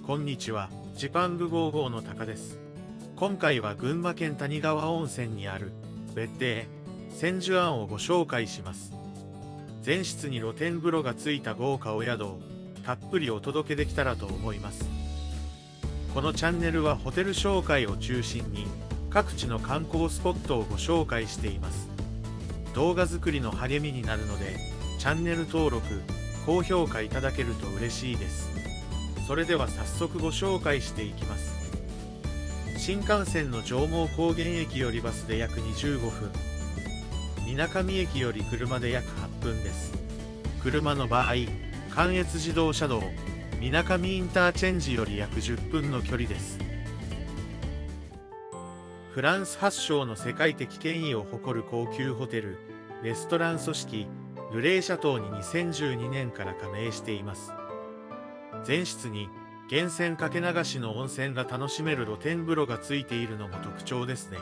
こんにちは、ジパング55のタカです。今回は群馬県谷川温泉にある別邸千寿庵をご紹介します。全室に露天風呂がついた豪華お宿をたっぷりお届けできたらと思います。このチャンネルはホテル紹介を中心に各地の観光スポットをご紹介しています。動画作りの励みになるのでチャンネル登録、高評価いただけると嬉しいです。それでは早速ご紹介していきます。新幹線の上毛高原駅よりバスで約25分、水上駅より車で約8分です。車の場合、関越自動車道水上インターチェンジより約10分の距離です。フランス発祥の世界的権威を誇る高級ホテル、レストラン組織ルレーシャトーに2012年から加盟しています。全室に源泉かけ流しの温泉が楽しめる露天風呂がついているのも特徴ですね。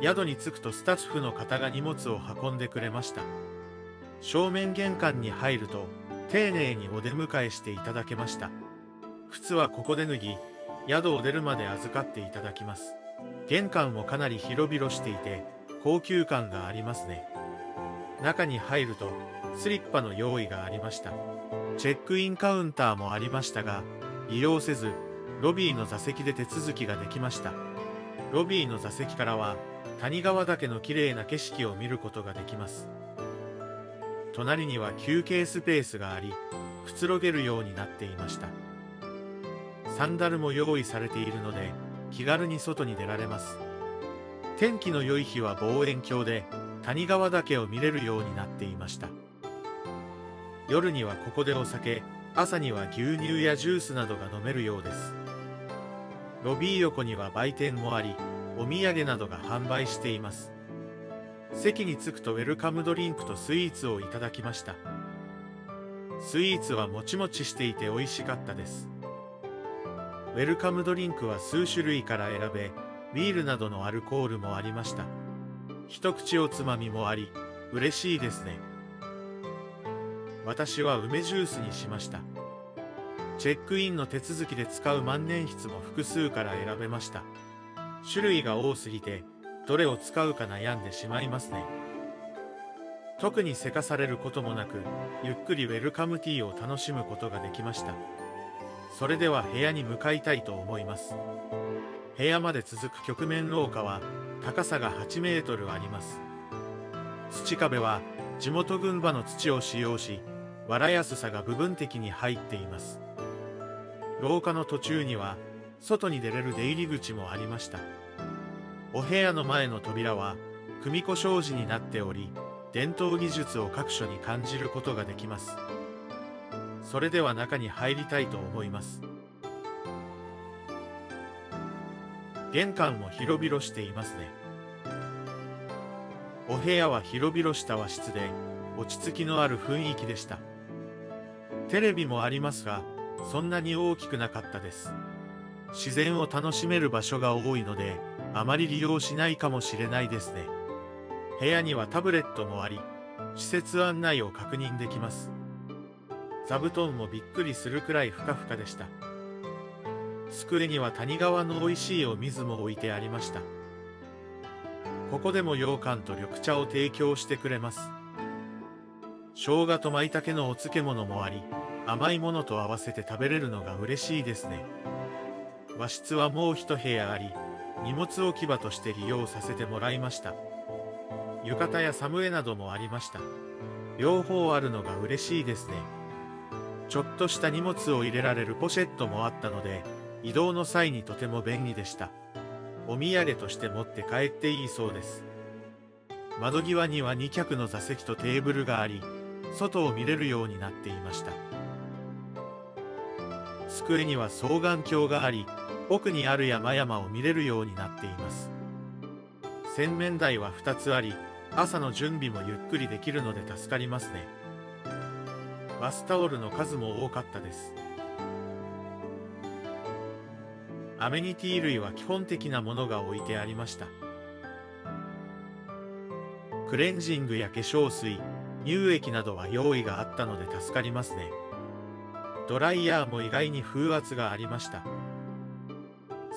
宿に着くとスタッフの方が荷物を運んでくれました。正面玄関に入ると丁寧にお出迎えしていただけました。靴はここで脱ぎ、宿を出るまで預かっていただきます。玄関もかなり広々していて高級感がありますね。中に入るとスリッパの用意がありました。チェックインカウンターもありましたが、利用せず、ロビーの座席で手続きができました。ロビーの座席からは、谷川岳の綺麗な景色を見ることができます。隣には休憩スペースがあり、くつろげるようになっていました。サンダルも用意されているので、気軽に外に出られます。天気の良い日は望遠鏡で、谷川岳を見れるようになっていました。夜にはここでお酒、朝には牛乳やジュースなどが飲めるようです。ロビー横には売店もあり、お土産などが販売しています。席に着くとウェルカムドリンクとスイーツをいただきました。スイーツはもちもちしていて美味しかったです。ウェルカムドリンクは数種類から選べ、ビールなどのアルコールもありました。一口おつまみもあり、嬉しいですね。私は梅ジュースにしました。チェックインの手続きで使う万年筆も複数から選べました。種類が多すぎて、どれを使うか悩んでしまいますね。特にせかされることもなく、ゆっくりウェルカムティーを楽しむことができました。それでは部屋に向かいたいと思います。部屋まで続く曲面廊下は、高さが8メートルあります。土壁は、地元群馬の土を使用し、藁やすさが部分的に入っています。廊下の途中には、外に出れる出入り口もありました。お部屋の前の扉は、組子障子になっており、伝統技術を各所に感じることができます。それでは中に入りたいと思います。玄関も広々していますね。お部屋は広々した和室で、落ち着きのある雰囲気でした。テレビもありますが、そんなに大きくなかったです。自然を楽しめる場所が多いので、あまり利用しないかもしれないですね。部屋にはタブレットもあり、施設案内を確認できます。座布団もびっくりするくらいふかふかでした。机には谷川の美味しいお水も置いてありました。ここでも羊羹と緑茶を提供してくれます。生姜と舞茸のお漬物もあり、甘いものと合わせて食べれるのが嬉しいですね。和室はもう一部屋あり、荷物置き場として利用させてもらいました。浴衣やサムエなどもありました。両方あるのが嬉しいですね。ちょっとした荷物を入れられるポシェットもあったので、移動の際にとても便利でした。お土産として持って帰っていいそうです。窓際には2脚の座席とテーブルがあり、外を見れるようになっていました。机には双眼鏡があり、奥にある山々を見れるようになっています。洗面台は2つあり、朝の準備もゆっくりできるので助かりますね。バスタオルの数も多かったです。アメニティ類は基本的なものが置いてありました。クレンジングや化粧水、乳液などは用意があったので助かりますね。ドライヤーも意外に風圧がありました。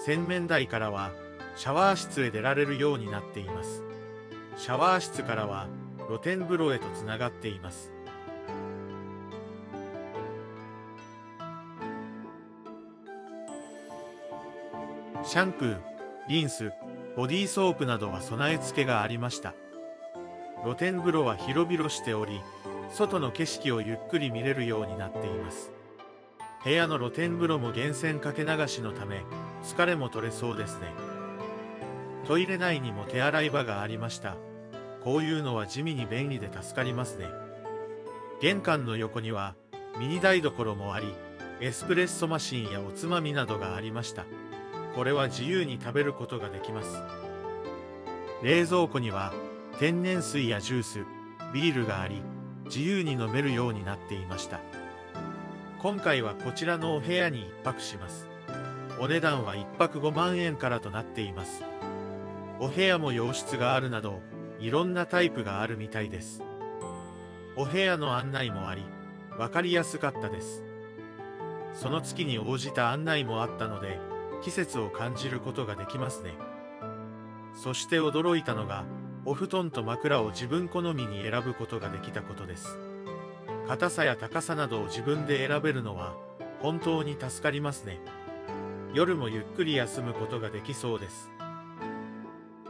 洗面台からはシャワー室へ出られるようになっています。シャワー室からは露天風呂へとつながっています。シャンプー、リンス、ボディーソープなどは備え付けがありました。露天風呂は広々しており、外の景色をゆっくり見れるようになっています。部屋の露天風呂も源泉かけ流しのため、疲れも取れそうですね。トイレ内にも手洗い場がありました。こういうのは地味に便利で助かりますね。玄関の横にはミニ台所もあり、エスプレッソマシンやおつまみなどがありました。これは自由に食べることができます。冷蔵庫には天然水やジュース、ビールがあり、自由に飲めるようになっていました。今回はこちらのお部屋に一泊します。お値段は1泊5万円からとなっています。お部屋も洋室があるなど、いろんなタイプがあるみたいです。お部屋の案内もあり、わかりやすかったです。その月に応じた案内もあったので、季節を感じることができますね。そして驚いたのが、お布団と枕を自分好みに選ぶことができたことです。硬さや高さなどを自分で選べるのは本当に助かりますね。夜もゆっくり休むことができそうです。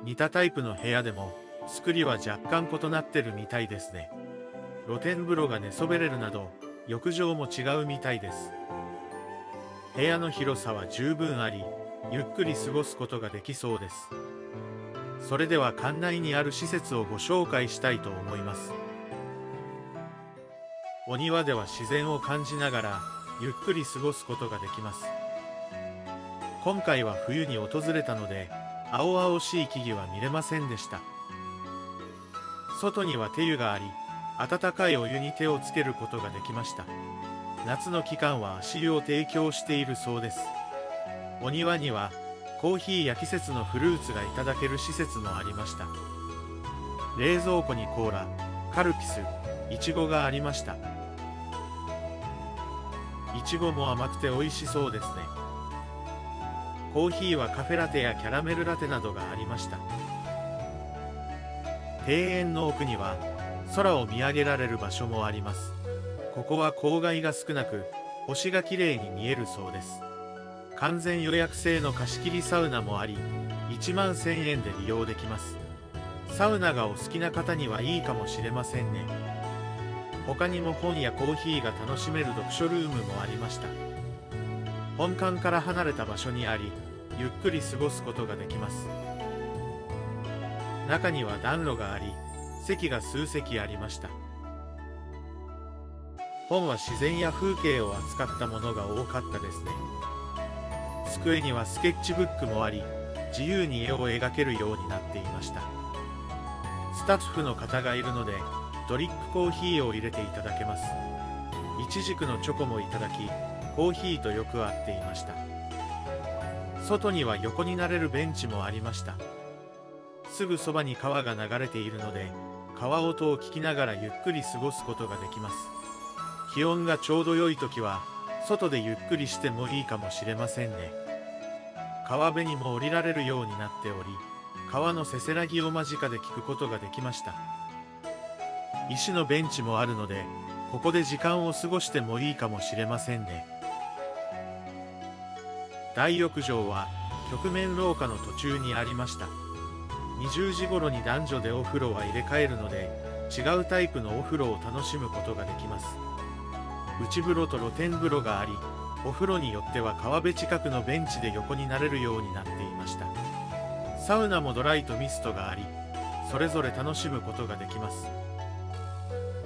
似たタイプの部屋でも作りは若干異なってるみたいですね。露天風呂が寝そべれるなど浴場も違うみたいです。部屋の広さは十分あり、ゆっくり過ごすことができそうです。それでは館内にある施設をご紹介したいと思います。お庭では自然を感じながらゆっくり過ごすことができます。今回は冬に訪れたので青々しい木々は見れませんでした。外には手湯があり、温かいお湯に手をつけることができました。夏の期間は足湯を提供しているそうです。お庭にはコーヒーや季節のフルーツがいただける施設もありました。冷蔵庫にコーラ、カルピス、いちごがありました。いちごも甘くて美味しそうですね。コーヒーはカフェラテやキャラメルラテなどがありました。庭園の奥には空を見上げられる場所もあります。ここは光害が少なく星がきれいに見えるそうです。完全予約制の貸し切りサウナもあり、1万1000円で利用できます。サウナがお好きな方にはいいかもしれませんね。他にも本やコーヒーが楽しめる読書ルームもありました。本館から離れた場所にあり、ゆっくり過ごすことができます。中には暖炉があり、席が数席ありました。本は自然や風景を扱ったものが多かったですね。机にはスケッチブックもあり、自由に絵を描けるようになっていました。スタッフの方がいるので、ドリップコーヒーを入れていただけます。イチジクのチョコもいただき、コーヒーとよく合っていました。外には横になれるベンチもありました。すぐそばに川が流れているので、川音を聞きながらゆっくり過ごすことができます。気温がちょうど良い時は、外でゆっくりしてもいいかもしれませんね。川辺にも降りられるようになっており、川のせせらぎを間近で聞くことができました。石のベンチもあるので、ここで時間を過ごしてもいいかもしれませんね。大浴場は曲面廊下の途中にありました。20時頃に男女でお風呂は入れ替えるので、違うタイプのお風呂を楽しむことができます。内風呂と露天風呂があり、お風呂によっては川辺近くのベンチで横になれるようになっていました。サウナもドライとミストがあり、それぞれ楽しむことができます。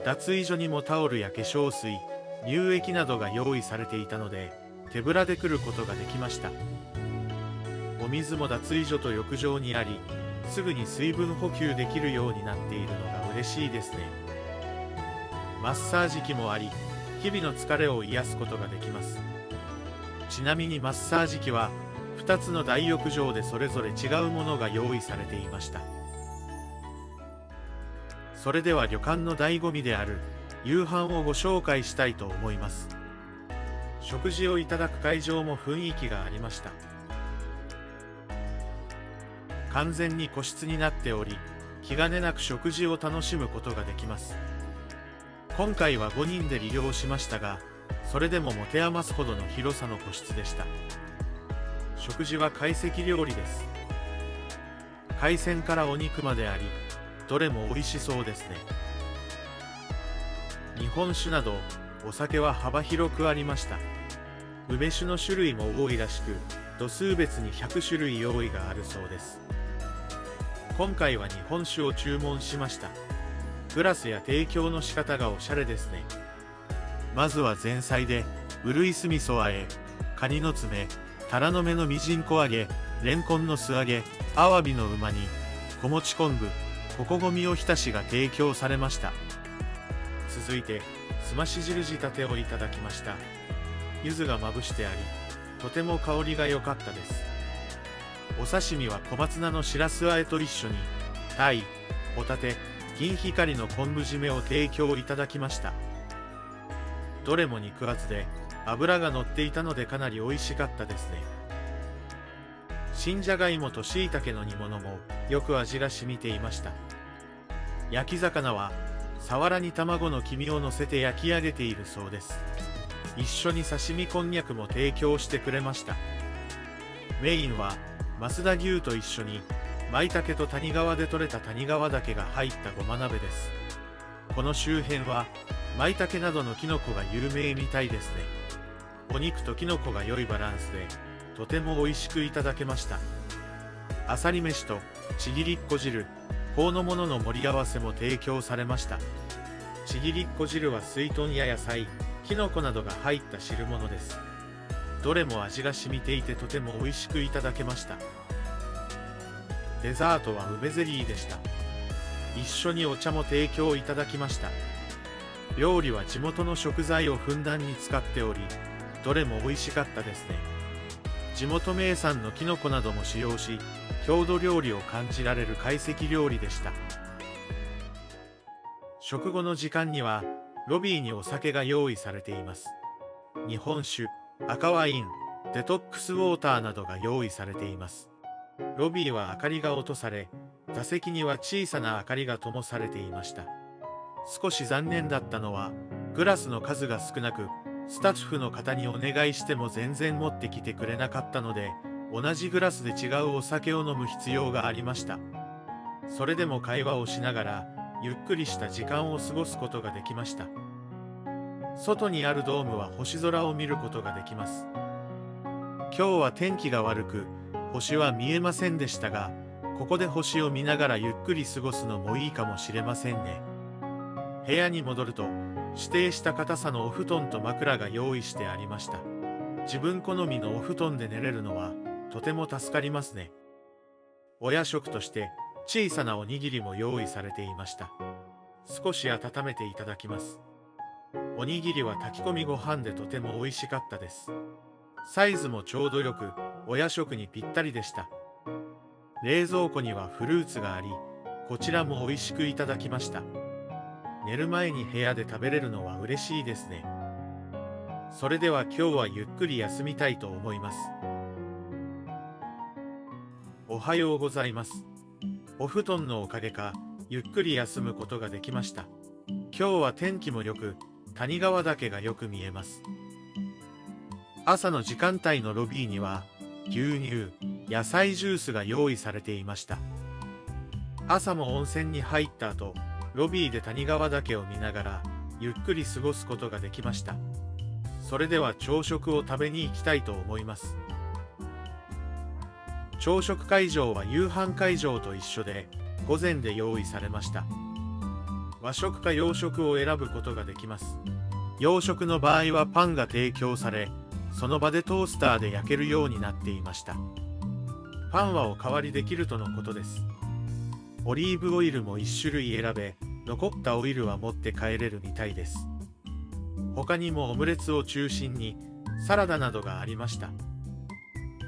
脱衣所にもタオルや化粧水、乳液などが用意されていたので、手ぶらで来ることができました。お水も脱衣所と浴場にあり、すぐに水分補給できるようになっているのが嬉しいですね。マッサージ機もあり、日々の疲れを癒すことができます。ちなみにマッサージ機は2つの大浴場でそれぞれ違うものが用意されていました。それでは旅館の醍醐味である夕飯をご紹介したいと思います。食事をいただく会場も雰囲気がありました。完全に個室になっており、気兼ねなく食事を楽しむことができます。今回は5人で利用しましたが、それでも持て余すほどの広さの個室でした。食事は懐石料理です。海鮮からお肉まであり、どれも美味しそうですね。日本酒などお酒は幅広くありました。梅酒の種類も多いらしく、度数別に100種類用意があるそうです。今回は日本酒を注文しました。グラスや提供の仕方がおしゃれですね。まずは前菜でうるいす味噌和え、カニの爪、タラの芽のみじんこ揚げ、レンコンの素揚げ、アワビのうま煮、子持ち昆布、ここごみおひたしが提供されました。続いてすまし汁仕立てをいただきました。柚子がまぶしてあり、とても香りが良かったです。お刺身は小松菜のしらす和えと一緒に鯛、ホタテ、銀光の昆布締めを提供いただきました。どれも肉厚で脂が乗っていたのでかなり美味しかったですね。新じゃがいもとしいたけの煮物もよく味が染みていました。焼き魚はさわらに卵の黄身を乗せて焼き上げているそうです。一緒に刺身こんにゃくも提供してくれました。メインは増田牛と一緒に舞茸と谷川で採れた谷川茸が入ったごま鍋です。この周辺は舞茸などのキノコが有名みたいですね。お肉とキノコが良いバランスでとても美味しくいただけました。あさり飯とちぎりっこ汁、香の物の盛り合わせも提供されました。ちぎりっこ汁は水豚や野菜、キノコなどが入った汁物です。どれも味が染みていてとても美味しくいただけました。デザートは梅ゼリーでした。一緒にお茶も提供いただきました。料理は地元の食材をふんだんに使っており、どれも美味しかったですね。地元名産のキノコなども使用し、郷土料理を感じられる懐石料理でした。食後の時間にはロビーにお酒が用意されています。日本酒、赤ワイン、デトックスウォーターなどが用意されています。ロビーは明かりが落とされ、座席には小さな明かりが灯されていました。少し残念だったのはグラスの数が少なく、スタッフの方にお願いしても全然持ってきてくれなかったので、同じグラスで違うお酒を飲む必要がありました。それでも会話をしながらゆっくりした時間を過ごすことができました。外にあるドームは星空を見ることができます。今日は天気が悪く星は見えませんでしたが、ここで星を見ながらゆっくり過ごすのもいいかもしれませんね。部屋に戻ると指定した硬さのお布団と枕が用意してありました。自分好みのお布団で寝れるのはとても助かりますね。お夜食として小さなおにぎりも用意されていました。少し温めていただきます。おにぎりは炊き込みご飯でとても美味しかったです。サイズもちょうどよくお夜食にぴったりでした。冷蔵庫にはフルーツがあり、こちらも美味しくいただきました。寝る前に部屋で食べれるのは嬉しいですね。それでは今日はゆっくり休みたいと思います。おはようございます。お布団のおかげかゆっくり休むことができました。今日は天気も良く、谷川岳がよく見えます。朝の時間帯のロビーには牛乳、野菜ジュースが用意されていました。朝も温泉に入った後、ロビーで谷川岳を見ながらゆっくり過ごすことができました。それでは朝食を食べに行きたいと思います。朝食会場は夕飯会場と一緒で午前で用意されました。和食か洋食を選ぶことができます。洋食の場合はパンが提供され、その場でトースターで焼けるようになっていました。パンはおかわりできるとのことです。オリーブオイルも1種類選べ、残ったオイルは持って帰れるみたいです。他にもオムレツを中心にサラダなどがありました。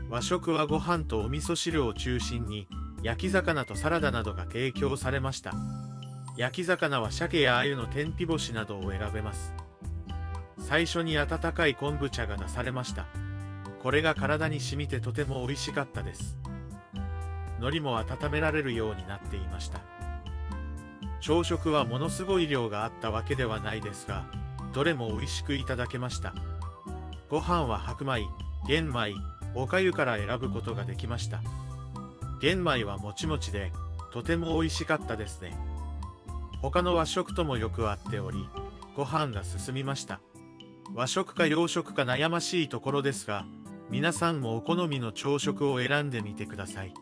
和食はご飯とお味噌汁を中心に焼き魚とサラダなどが提供されました。焼き魚は鮭や鮎の天日干しなどを選べます。最初に温かい昆布茶が出されました。これが体に染みてとても美味しかったです。海苔も温められるようになっていました。朝食はものすごい量があったわけではないですが、どれも美味しくいただけました。ご飯は白米、玄米、おかゆから選ぶことができました。玄米はもちもちで、とても美味しかったですね。他の和食ともよく合っており、ご飯が進みました。和食か洋食か悩ましいところですが、皆さんもお好みの朝食を選んでみてください。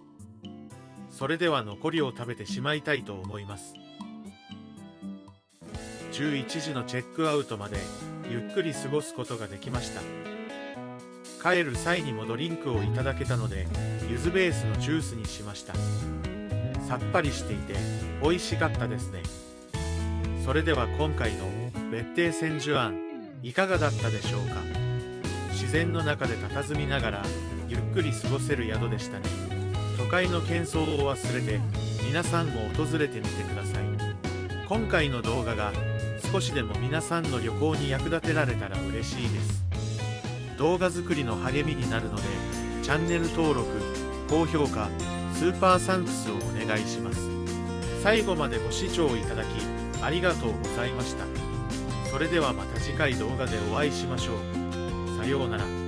それでは残りを食べてしまいたいと思います。11時のチェックアウトまでゆっくり過ごすことができました。帰る際にもドリンクをいただけたので、柚子ベースのジュースにしました。さっぱりしていて美味しかったですね。それでは今回の別邸千住庵いかがだったでしょうか。自然の中で佇みながらゆっくり過ごせる宿でしたね。都会の喧騒を忘れて皆さんも訪れてみてください。今回の動画が少しでも皆さんの旅行に役立てられたら嬉しいです。動画作りの励みになるのでチャンネル登録、高評価、スーパーサンクスをお願いします。最後までご視聴いただきありがとうございました。それではまた次回動画でお会いしましょう。さようなら。